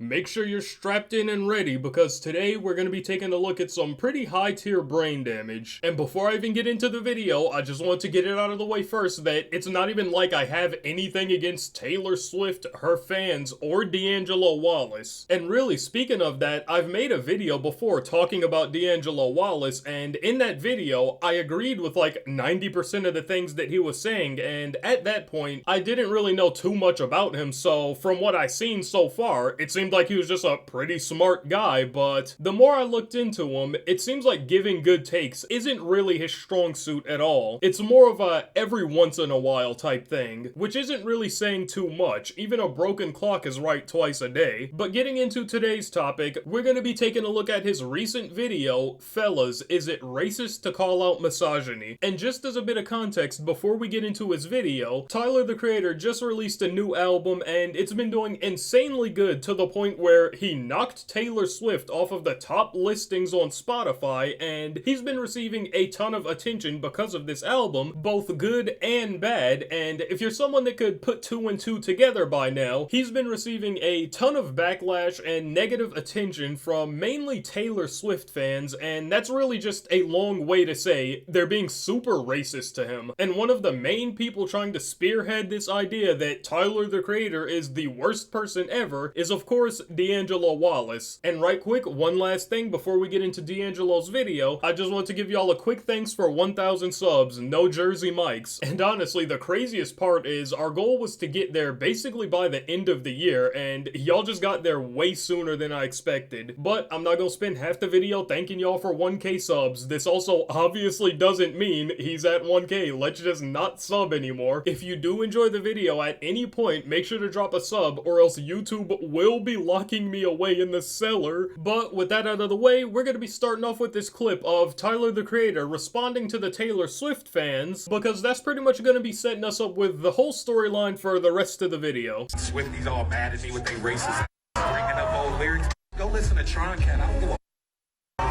Make sure you're strapped in and ready because today we're going to be taking a look at some pretty high tier brain damage. And before I even get into the video, I just want to get it out of the way first that it's not even like I have anything against Taylor Swift, her fans, or D'Angelo Wallace. And really, speaking of that, I've made a video before talking about D'Angelo Wallace, and in that video, I agreed with like 90% of the things that he was saying, and at that point, I didn't really know too much about him, so from what I've seen so far, it seemed like he was just a pretty smart guy, but the more I looked into him, it seems like giving good takes isn't really his strong suit at all. It's more of a every once in a while type thing, which isn't really saying too much. Even a broken clock is right twice a day. But getting into today's topic, we're going to be taking a look at his recent video, Fellas, Is It Racist to Call Out Misogyny? And just as a bit of context, before we get into his video, Tyler the Creator just released a new album and it's been doing insanely good to the point where he knocked Taylor Swift off of the top listings on Spotify, and he's been receiving a ton of attention because of this album, both good and bad. And if you're someone that could put two and two together by now, he's been receiving a ton of backlash and negative attention from mainly Taylor Swift fans, and that's really just a long way to say they're being super racist to him. And one of the main people trying to spearhead this idea that Tyler the Creator is the worst person ever is of course D'Angelo Wallace. And right quick, one last thing before we get into D'Angelo's video, I just want to give y'all a quick thanks for 1,000 subs, no Jersey Mikes. And honestly, the craziest part is our goal was to get there basically by the end of the year, and y'all just got there way sooner than I expected. But I'm not gonna spend half the video thanking y'all for 1K subs. This also obviously doesn't mean he's at 1K. Let's just not sub anymore. If you do enjoy the video at any point, make sure to drop a sub or else YouTube will be locking me away in the cellar. But with that out of the way, we're gonna be starting off with this clip of Tyler the Creator responding to the Taylor Swift fans, because that's pretty much gonna be setting us up with the whole storyline for the rest of the video. Swifties all mad at me with they racist bringing up old lyrics. Go listen to Tron Cat. I don't give a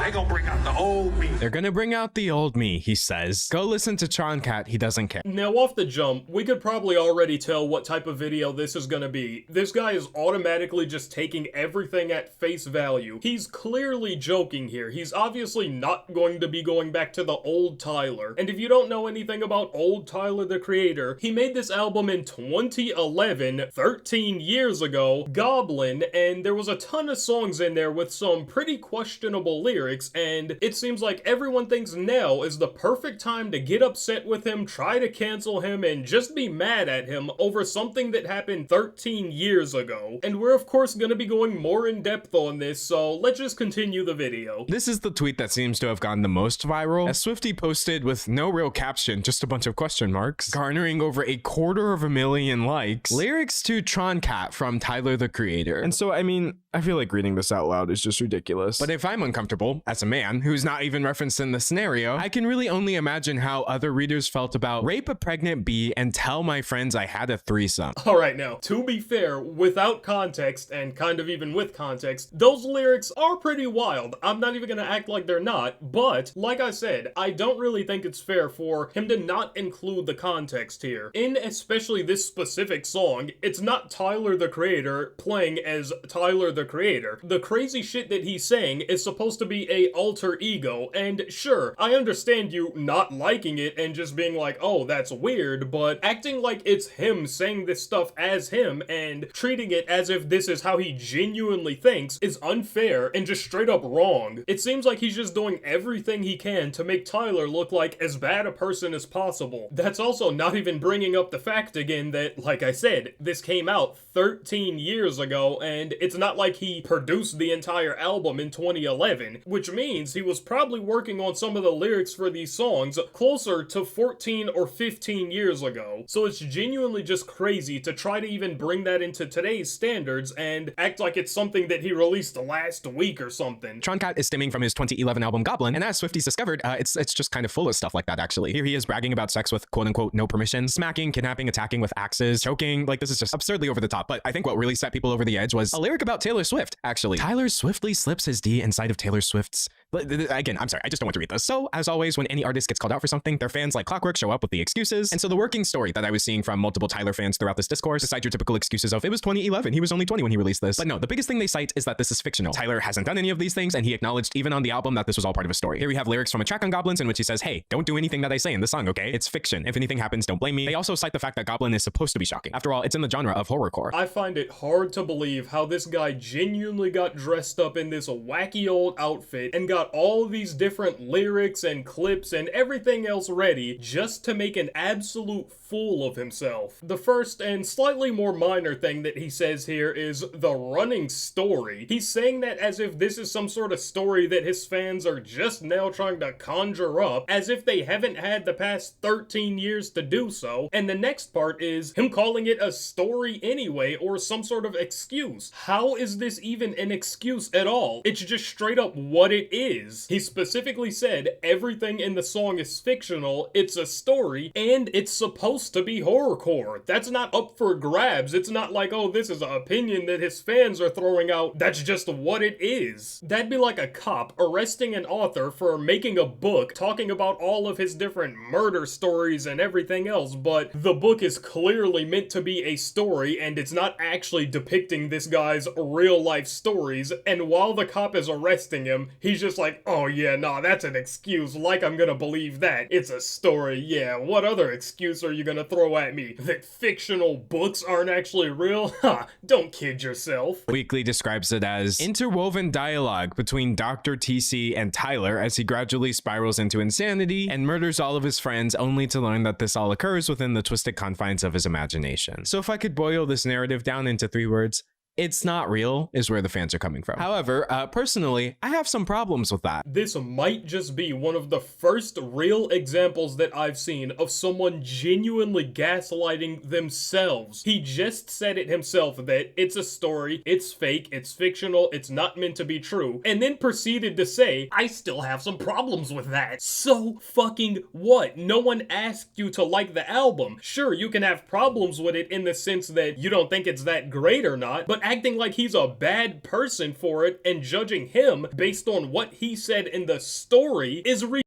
they gonna bring out the old me. They're gonna bring out the old me, he says. Go listen to Tron Cat, he doesn't care. Now off the jump, we could probably already tell what type of video this is gonna be. This guy is automatically just taking everything at face value. He's clearly joking here. He's obviously not going to be going back to the old Tyler. And if you don't know anything about old Tyler the Creator, he made this album in 2011, 13 years ago, Goblin, and there was a ton of songs in there with some pretty questionable lyrics, and it seems like everyone thinks now is the perfect time to get upset with him, try to cancel him, and just be mad at him over something that happened 13 years ago. And we're of course gonna be going more in depth on this, so let's just continue the video. This is the tweet that seems to have gone the most viral, as Swiftie posted with no real caption, just a bunch of question marks, garnering over 250,000 likes. Lyrics to Tron Cat from Tyler the Creator. And so, I mean, I feel like reading this out loud is just ridiculous. But if I'm uncomfortable, as a man who's not even referenced in the scenario, I can really only imagine how other readers felt about rape a pregnant bee and tell my friends I had a threesome. Alright, now, to be fair, without context, and kind of even with context, those lyrics are pretty wild. I'm not even gonna act like they're not, but, like I said, I don't really think it's fair for him to not include the context here. In especially this specific song, it's not Tyler the Creator playing as Tyler the Creator. The crazy shit that he's saying is supposed to be a alter ego, and sure, I understand you not liking it and just being like, oh, that's weird, but acting like it's him saying this stuff as him and treating it as if this is how he genuinely thinks is unfair and just straight up wrong. It seems like he's just doing everything he can to make Tyler look like as bad a person as possible. That's also not even bringing up the fact again that, like I said, this came out 13 years ago, and it's not like he produced the entire album in 2011, which means he was probably working on some of the lyrics for these songs closer to 14 or 15 years ago. So it's genuinely just crazy to try to even bring that into today's standards and act like it's something that he released last week or something. Tron Cat is stemming from his 2011 album Goblin, and as Swifties discovered, it's just kind of full of stuff like that, actually. Here he is bragging about sex with quote-unquote no permission, smacking, kidnapping, attacking with axes, choking. Like, this is just absurdly over the top. But I think what really set people over the edge was a lyric about Taylor Swift, actually. Tyler swiftly slips his D inside of Taylor Swift's Again, I'm sorry, I just don't want to read this. So, as always, when any artist gets called out for something, their fans like clockwork show up with the excuses. And so the working story that I was seeing from multiple Tyler fans throughout this discourse, besides your typical excuses of, it was 2011, he was only 20 when he released this. But no, the biggest thing they cite is that this is fictional. Tyler hasn't done any of these things, and he acknowledged even on the album that this was all part of a story. Here we have lyrics from a track on Goblins in which he says, hey, don't do anything that I say in the song, okay? It's fiction. If anything happens, don't blame me. They also cite the fact that Goblin is supposed to be shocking. After all, it's in the genre of horrorcore. I find it hard to believe how this guy genuinely got dressed up in this wacky old outfit and got all these different lyrics and clips and everything else ready just to make an absolute fool of himself. The first and slightly more minor thing that he says here is the running story. He's saying that as if this is some sort of story that his fans are just now trying to conjure up, as if they haven't had the past 13 years to do so. And the next part is him calling it a story anyway, or some sort of excuse. How is this even an excuse at all? It's just straight up what it is. He specifically said everything in the song is fictional, it's a story, and it's supposed to be horrorcore. That's not up for grabs. It's not like, oh, this is an opinion that his fans are throwing out. That's just what it is. That'd be like a cop arresting an author for making a book talking about all of his different murder stories and everything else, but the book is clearly meant to be a story and it's not actually depicting this guy's real life stories, and while the cop is arresting him, he's just like, oh yeah, nah, that's an excuse, like I'm gonna believe that. It's a story, yeah, what other excuse are you gonna throw at me? That fictional books aren't actually real? Ha, don't kid yourself. Weekly describes it as interwoven dialogue between Dr. TC and Tyler as he gradually spirals into insanity and murders all of his friends, only to learn that this all occurs within the twisted confines of his imagination. So if I could boil this narrative down into 3 words, it's not real, is where the fans are coming from. However, personally, I have some problems with that. This might just be one of the first real examples that I've seen of someone genuinely gaslighting themselves. He just said it himself that it's a story, it's fake, it's fictional, it's not meant to be true, and then proceeded to say, I still have some problems with that. So fucking what? No one asked you to like the album. Sure, you can have problems with it in the sense that you don't think it's that great or not, but acting like he's a bad person for it and judging him based on what he said in the story is retarded.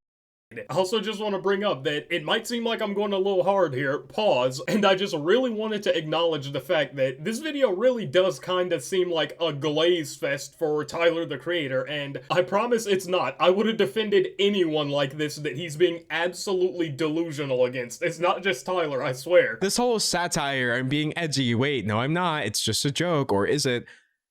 I also just want to bring up that it might seem like I'm going a little hard here, pause, and I just really wanted to acknowledge the fact that this video really does kind of seem like a glaze fest for Tyler the Creator, and I promise it's not. I would have defended anyone like this that he's being absolutely delusional against. It's not just Tyler, I swear. This whole satire, I'm being edgy, wait, no I'm not, it's just a joke, or is it?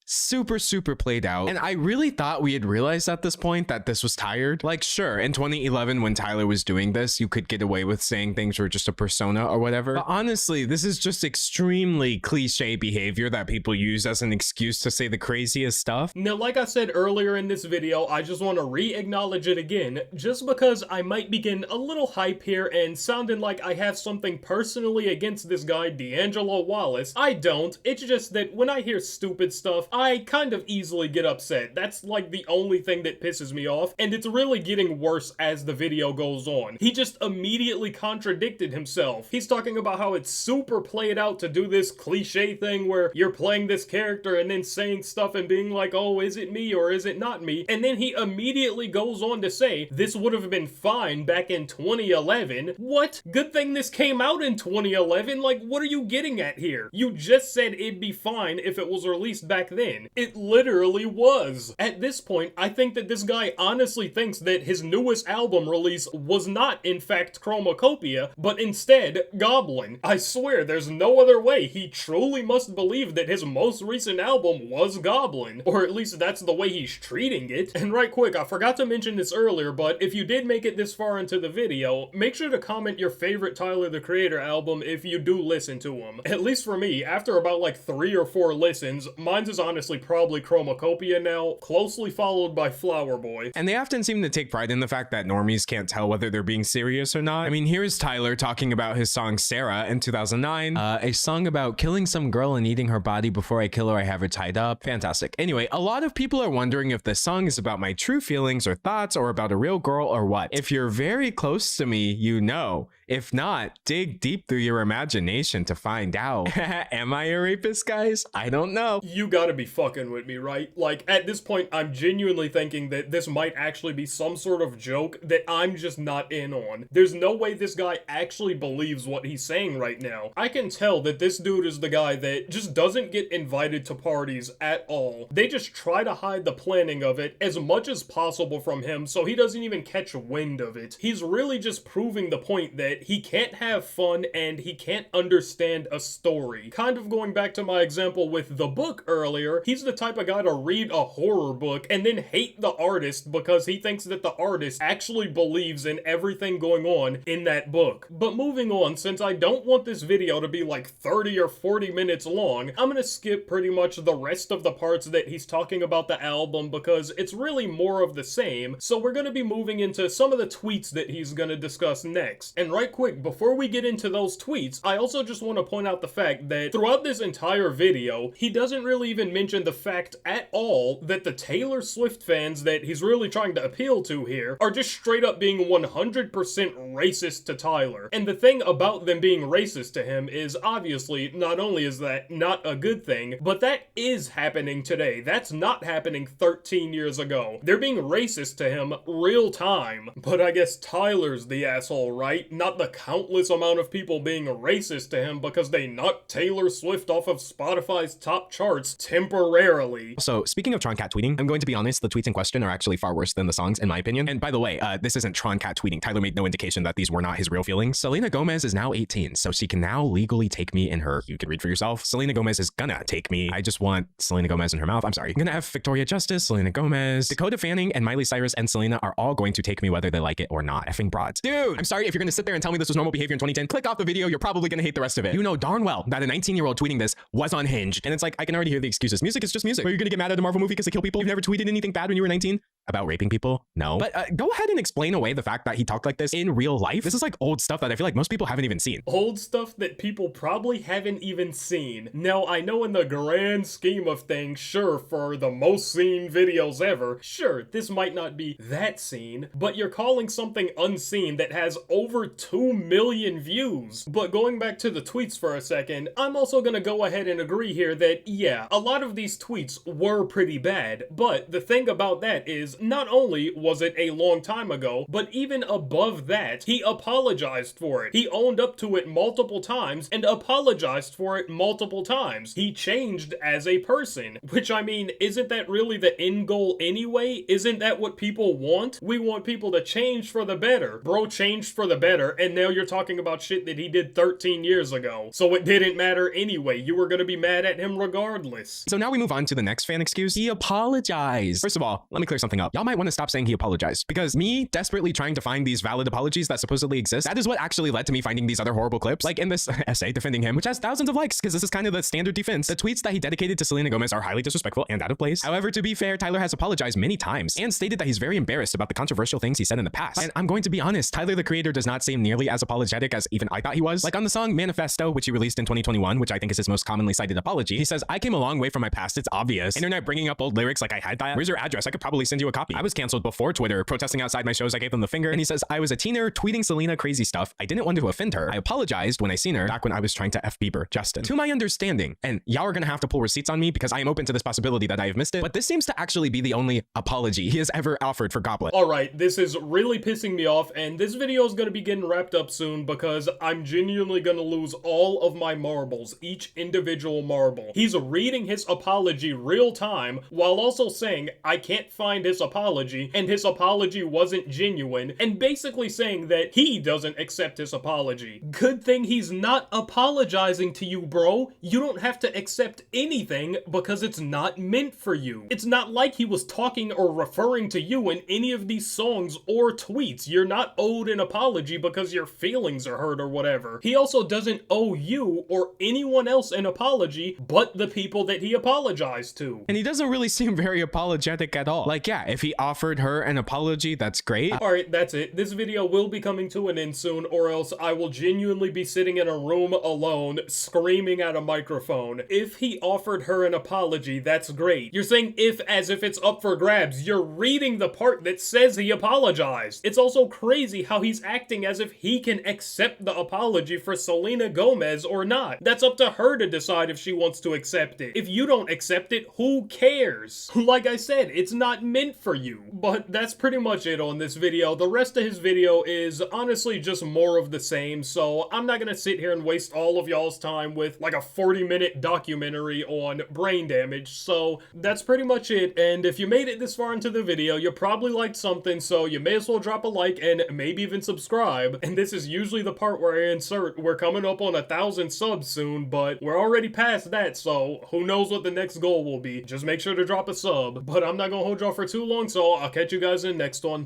Super played out. And I really thought we had realized at this point that this was tired. Like, sure, in 2011 when Tyler was doing this, you could get away with saying things were just a persona or whatever. But honestly, this is just extremely cliche behavior that people use as an excuse to say the craziest stuff. Now, like I said earlier in this video, I just want to re-acknowledge it again, just because I might begin a little hype here and sounding like I have something personally against this guy, D'Angelo Wallace. I don't. It's just that when I hear stupid stuff, I kind of easily get upset. That's like the only thing that pisses me off, and it's really getting worse as the video goes on. He just immediately contradicted himself. He's talking about how it's super played out to do this cliche thing where you're playing this character and then saying stuff and being like, oh, is it me or is it not me? And then he immediately goes on to say, this would have been fine back in 2011. What? Good thing this came out in 2011? Like, what are you getting at here? You just said it'd be fine if it was released back then. It literally was. At this point, I think that this guy honestly thinks that his newest album release was not, in fact, Chromacopia, but instead, Goblin. I swear, there's no other way. He truly must believe that his most recent album was Goblin. Or at least that's the way he's treating it. And right quick, I forgot to mention this earlier, but if you did make it this far into the video, make sure to comment your favorite Tyler the Creator album if you do listen to him. At least for me, after about like 3 or 4 listens, mine's is honestly probably Chromacopia now, closely followed by Flower Boy. And they often seem to take pride in the fact that normies can't tell whether they're being serious or not. I mean, here's Tyler talking about his song Sarah in 2009, a song about killing some girl and eating her body. Before I kill her, I have her tied up. Fantastic. Anyway, a lot of people are wondering if this song is about my true feelings or thoughts or about a real girl or what. If you're very close to me, you know. If not, dig deep through your imagination to find out. Am I a rapist, guys? I don't know. You gotta be fucking with me, right? Like, at this point, I'm genuinely thinking that this might actually be some sort of joke that I'm just not in on. There's no way this guy actually believes what he's saying right now. I can tell that this dude is the guy that just doesn't get invited to parties at all. They just try to hide the planning of it as much as possible from him so he doesn't even catch wind of it. He's really just proving the point that he can't have fun and he can't understand a story. Kind of going back to my example with the book earlier, he's the type of guy to read a horror book and then hate the artist because he thinks that the artist actually believes in everything going on in that book. But moving on, since I don't want this video to be like 30 or 40 minutes long, I'm gonna skip pretty much the rest of the parts that he's talking about the album because it's really more of the same. So we're gonna be moving into some of the tweets that he's gonna discuss next. And right quick, before we get into those tweets, I also just want to point out the fact that throughout this entire video, he doesn't really even mention the fact at all that the Taylor Swift fans that he's really trying to appeal to here are just straight up being 100% racist to Tyler. And the thing about them being racist to him is obviously not only is that not a good thing, but that is happening today. That's not happening 13 years ago. They're being racist to him real time. But I guess Tyler's the asshole, right? Not the countless amount of people being racist to him because they knocked Taylor Swift off of Spotify's top charts temporarily. So, speaking of Troncat tweeting, I'm going to be honest, the tweets in question are actually far worse than the songs, in my opinion. And by the way, this isn't Troncat tweeting. Tyler made no indication that these were not his real feelings. Selena Gomez is now 18, so she can now legally take me in her. You can read for yourself. Selena Gomez is gonna take me. I just want Selena Gomez in her mouth. I'm sorry. I'm gonna have Victoria Justice, Selena Gomez, Dakota Fanning, and Miley Cyrus and Selena are all going to take me whether they like it or not. Effing broads. Dude, I'm sorry if you're gonna sit there and tell me this was normal behavior in 2010. Click off the video. You're probably gonna hate the rest of it. You know darn well that a 19-year-old tweeting this was unhinged. And it's like, I can already hear the excuses. Music is just music. Are you gonna get mad at a Marvel movie because they kill people? You've never tweeted anything bad when you were 19? About raping people? No. But go ahead and explain away the fact that he talked like this in real life. This is like old stuff that I feel like most people haven't even seen. Old stuff that people probably haven't even seen. Now, I know in the grand scheme of things, sure, for the most seen videos ever, sure, this might not be that seen, but you're calling something unseen that has over 2 million views. But going back to the tweets for a second, I'm also gonna go ahead and agree here that, yeah, a lot of these tweets were pretty bad, but the thing about that is, not only was it a long time ago, but even above that, he apologized for it. He owned up to it multiple times and apologized for it multiple times. He changed as a person, which I mean, isn't that really the end goal anyway? Isn't that what people want? We want people to change for the better. Bro changed for the better, and now you're talking about shit that he did 13 years ago. So it didn't matter anyway. You were gonna be mad at him regardless. So now we move on to the next fan excuse. He apologized. First of all, let me clear something up. Y'all might want to stop saying he apologized, because me desperately trying to find these valid apologies that supposedly exist, that is what actually led to me finding these other horrible clips, like in this essay defending him, which has thousands of likes, because this is kind of the standard defense. The tweets that he dedicated to Selena Gomez are highly disrespectful and out of place. However, to be fair, Tyler has apologized many times and stated that he's very embarrassed about the controversial things he said in the past. And I'm going to be honest, Tyler the Creator does not seem nearly as apologetic as even I thought he was. Like on the song Manifesto, which he released in 2021, which I think is his most commonly cited apology, he says, "I came a long way from my past, it's obvious. Internet bringing up old lyrics like I had that. Where's your address? I could probably send you a copy. I was canceled before Twitter, protesting outside my shows, I gave them the finger." And he says, "I was a teener tweeting Selena crazy stuff. I didn't want to offend her. I apologized when I seen her back when I was trying to F Bieber, Justin." To my understanding, and y'all are gonna have to pull receipts on me because I am open to this possibility that I have missed it, but this seems to actually be the only apology he has ever offered for Goblet. Alright, this is really pissing me off, and this video is gonna be getting wrapped up soon because I'm genuinely gonna lose all of my marbles, each individual marble. He's reading his apology real time while also saying, I can't find his apology, and his apology wasn't genuine, and basically saying that he doesn't accept his apology. Good thing he's not apologizing to you, bro. You don't have to accept anything because it's not meant for you. It's not like he was talking or referring to you in any of these songs or tweets. You're not owed an apology because your feelings are hurt or whatever. He also doesn't owe you or anyone else an apology but the people that he apologized to. And he doesn't really seem very apologetic at all. Like, yeah, If he offered her an apology, that's great. Alright, that's it. This video will be coming to an end soon, or else I will genuinely be sitting in a room alone, screaming at a microphone. If he offered her an apology, that's great. You're saying if as if it's up for grabs. You're reading the part that says he apologized. It's also crazy how he's acting as if he can accept the apology for Selena Gomez or not. That's up to her to decide if she wants to accept it. If you don't accept it, who cares? Like I said, it's not meant for you. But that's pretty much it on this video. The rest of his video is honestly just more of the same, so I'm not gonna sit here and waste all of y'all's time with like a 40-minute documentary on brain damage. So that's pretty much it, and if you made it this far into the video, you probably liked something, so you may as well drop a like and maybe even subscribe. And this is usually the part where I insert, we're coming up on 1,000 subs soon, but we're already past that, so who knows what the next goal will be. Just make sure to drop a sub. But I'm not gonna hold y'all for too long, so I'll catch you guys in the next one.